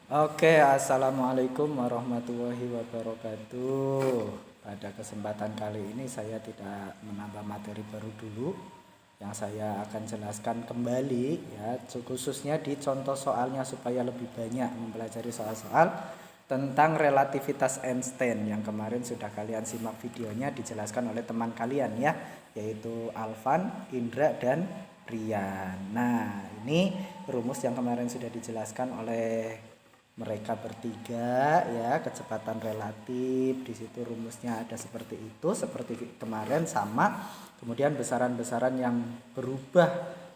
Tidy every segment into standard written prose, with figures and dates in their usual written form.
Oke, assalamualaikum warahmatullahi wabarakatuh. Pada kesempatan kali ini saya tidak menambah materi baru dulu. Yang saya akan jelaskan kembali ya, khususnya di contoh soalnya supaya lebih banyak mempelajari soal-soal tentang relativitas Einstein yang kemarin sudah kalian simak videonya dijelaskan oleh teman kalian ya, yaitu Alvan, Indra dan Rian. Nah, ini rumus yang kemarin sudah dijelaskan oleh mereka bertiga ya, kecepatan relatif di situ rumusnya ada seperti itu, seperti kemarin sama. Kemudian besaran-besaran yang berubah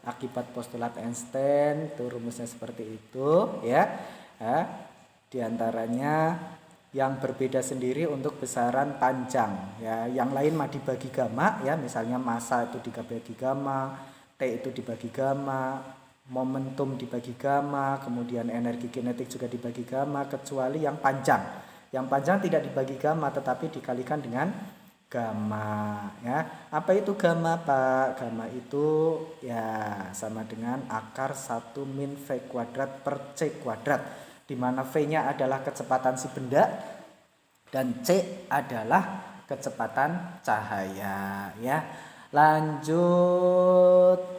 akibat postulat Einstein itu rumusnya seperti itu ya. Di antaranya yang berbeda sendiri untuk besaran panjang ya, yang lain mah dibagi gamma ya, misalnya massa itu dibagi gamma, T itu dibagi gamma, momentum dibagi gamma, kemudian energi kinetik juga dibagi gamma, kecuali yang panjang. Yang panjang tidak dibagi gamma tetapi dikalikan dengan gamma ya. Apa itu gamma, Pak? Gamma itu ya sama dengan akar 1 min V kuadrat per C kuadrat, di mana V-nya adalah kecepatan si benda dan C adalah kecepatan cahaya ya. Lanjut.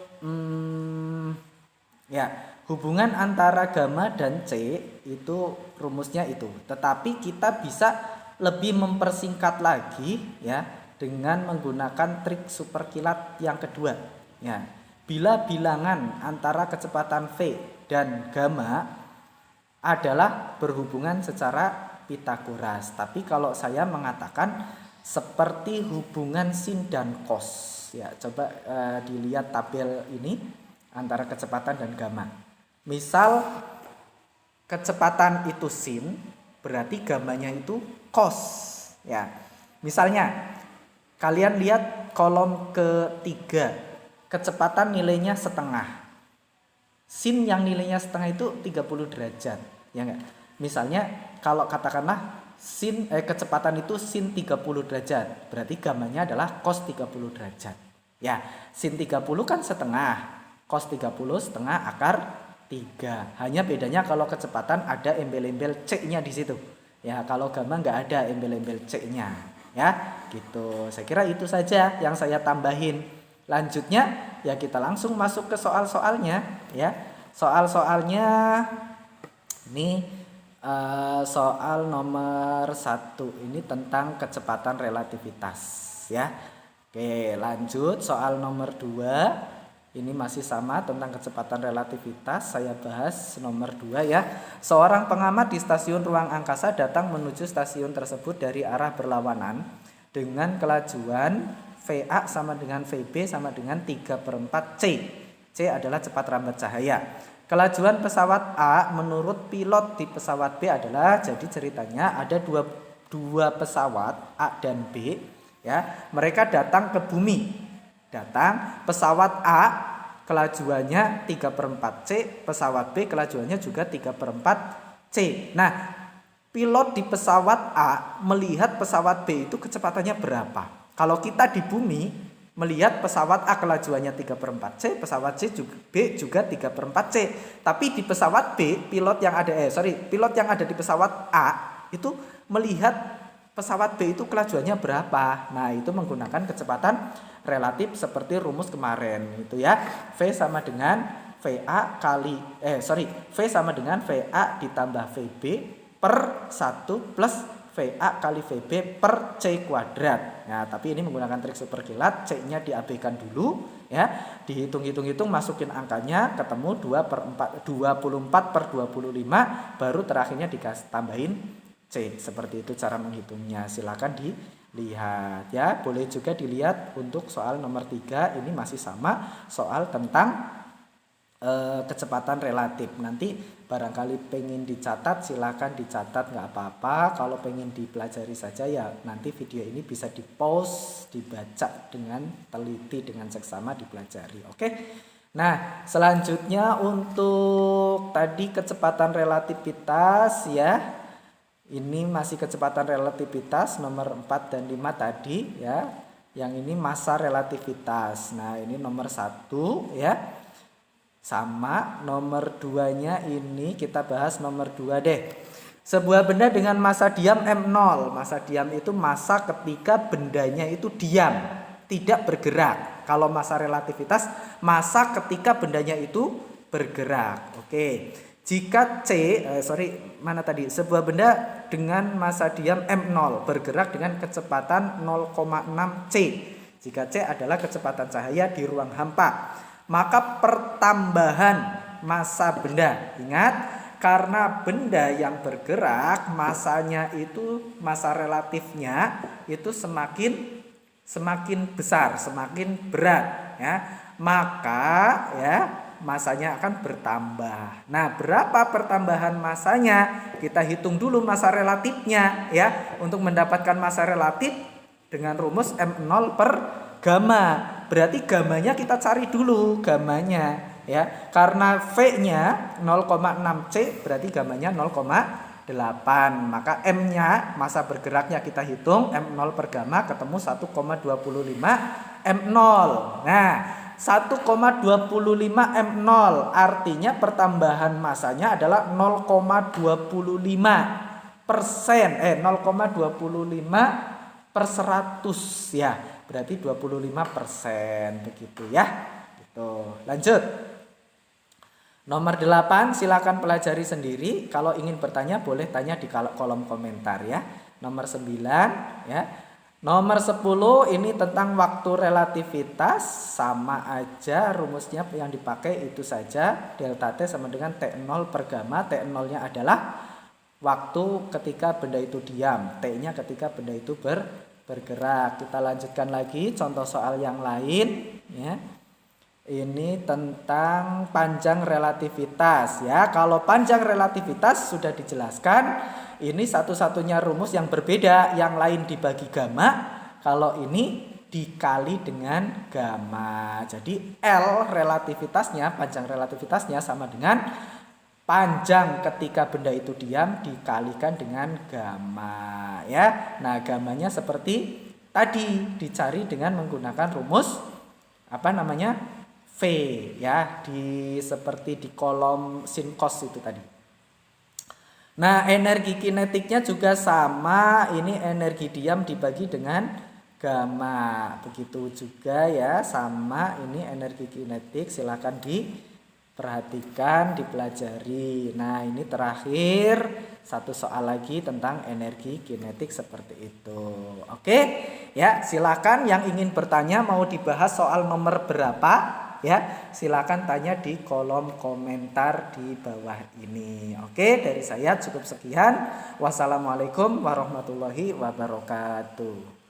Ya, hubungan antara gamma dan C itu rumusnya itu. Tetapi kita bisa lebih mempersingkat lagi ya dengan menggunakan trik superkilat yang kedua. Ya, bila bilangan antara kecepatan V dan gamma adalah berhubungan secara Pitagoras. Tapi kalau saya mengatakan seperti hubungan sin dan cos. Ya, coba dilihat tabel ini antara kecepatan dan gamma. Misal kecepatan itu sin, berarti gammanya itu cos ya. Misalnya kalian lihat kolom ketiga, kecepatan nilainya setengah. Sin yang nilainya setengah itu 30 derajat, ya enggak? Misalnya kalau katakanlah kecepatan itu sin 30 derajat, berarti gammanya adalah cos 30 derajat. Ya, sin 30 kan setengah, cos 30 setengah akar 3. Hanya bedanya kalau kecepatan ada embel-embel C-nya di situ. Ya, kalau gamma nggak ada embel-embel C-nya. Ya, gitu. Saya kira itu saja yang saya tambahin. Lanjutnya ya kita langsung masuk ke soal-soalnya ya. Soal-soalnya ini soal nomor 1 ini tentang kecepatan relativitas ya. Oke, lanjut soal nomor 2. Ini masih sama tentang kecepatan relativitas. Saya bahas nomor 2 ya. Seorang pengamat di stasiun ruang angkasa datang menuju stasiun tersebut dari arah berlawanan dengan kelajuan VA sama dengan VB sama dengan 3/4 C. C adalah cepat rambat cahaya. Kelajuan pesawat A menurut pilot di pesawat B adalah, jadi ceritanya ada dua pesawat A dan B ya. Mereka datang ke bumi. Pesawat A kelajuannya 3/4 C, pesawat B kelajuannya juga 3/4 C. Nah, pilot di pesawat A melihat pesawat B itu kecepatannya berapa. Kalau kita di bumi melihat pesawat A kelajuannya 3/4 C, pesawat B juga 3/4 C. Tapi di pesawat B, pilot yang ada di pesawat A itu melihat pesawat B itu kelajuannya berapa. Nah, itu menggunakan kecepatan relatif seperti rumus kemarin itu ya. V sama dengan V sama dengan VA ditambah VB per 1 plus VA kali VB per C kuadrat. Nah, tapi ini menggunakan trik superkilat, C-nya diabaikan dulu ya. Dihitung-hitung masukin angkanya, ketemu 24/25, baru terakhirnya tambahin C. Seperti itu cara menghitungnya. Silakan dilihat ya. Boleh juga dilihat untuk soal nomor 3, ini masih sama, soal tentang kecepatan relatif. Nanti barangkali pengen dicatat, silakan dicatat, nggak apa-apa. Kalau pengen dipelajari saja ya nanti video ini bisa di pause, dibaca dengan teliti, dengan seksama dipelajari. Oke. Nah, selanjutnya untuk tadi kecepatan relativitas ya. Ini masih kecepatan relativitas nomor 4 dan 5 tadi ya. Yang ini massa relativitas. Nah, ini nomor 1 ya. Sama nomor 2-nya ini kita bahas nomor 2 deh. Sebuah benda dengan massa diam M0. Massa diam itu massa ketika bendanya itu diam, tidak bergerak. Kalau massa relativitas, massa ketika bendanya itu bergerak. Oke. Jika sebuah benda dengan massa diam M0 bergerak dengan kecepatan 0,6 C. Jika C adalah kecepatan cahaya di ruang hampa, maka pertambahan massa benda, ingat, karena benda yang bergerak massanya itu, massa relatifnya itu semakin besar, semakin berat ya, maka ya massanya akan bertambah. Nah, berapa pertambahan massanya? Kita hitung dulu massa relatifnya ya. Untuk mendapatkan massa relatif dengan rumus M0 per gamma. Berarti gammanya kita cari dulu gammanya ya. Karena V-nya 0,6 C berarti gammanya 0,8. Maka M-nya, massa bergeraknya kita hitung M0 per gamma ketemu 1,25 M0. Nah, 1,25 M0 artinya pertambahan massanya adalah 0,25%, 0,25 per 100 ya, berarti 25% begitu ya. Gitu. Lanjut. Nomor 8 silakan pelajari sendiri. Kalau ingin bertanya boleh tanya di kolom komentar ya. Nomor 9 ya. Nomor 10 ini tentang waktu relativitas, sama aja rumusnya yang dipakai itu saja, delta T sama dengan T0 per gamma. T0-nya adalah waktu ketika benda itu diam, T-nya ketika benda itu bergerak. Kita lanjutkan lagi contoh soal yang lain ya. Ini tentang panjang relativitas ya. Kalau panjang relativitas sudah dijelaskan. Ini satu-satunya rumus yang berbeda, yang lain dibagi gamma, kalau ini dikali dengan gamma. Jadi L relativitasnya, panjang relativitasnya sama dengan panjang ketika benda itu diam dikalikan dengan gamma ya. Nah, gammanya seperti tadi dicari dengan menggunakan rumus V ya, seperti di kolom sin cos itu tadi. Nah, energi kinetiknya juga sama, ini energi diam dibagi dengan gamma. Begitu juga ya, sama ini energi kinetik, silakan diperhatikan, dipelajari. Nah, ini terakhir satu soal lagi tentang energi kinetik seperti itu. Oke, ya silakan yang ingin bertanya mau dibahas soal nomor berapa? Ya, silakan tanya di kolom komentar di bawah ini. Oke, dari saya cukup sekian. Wassalamualaikum warahmatullahi wabarakatuh.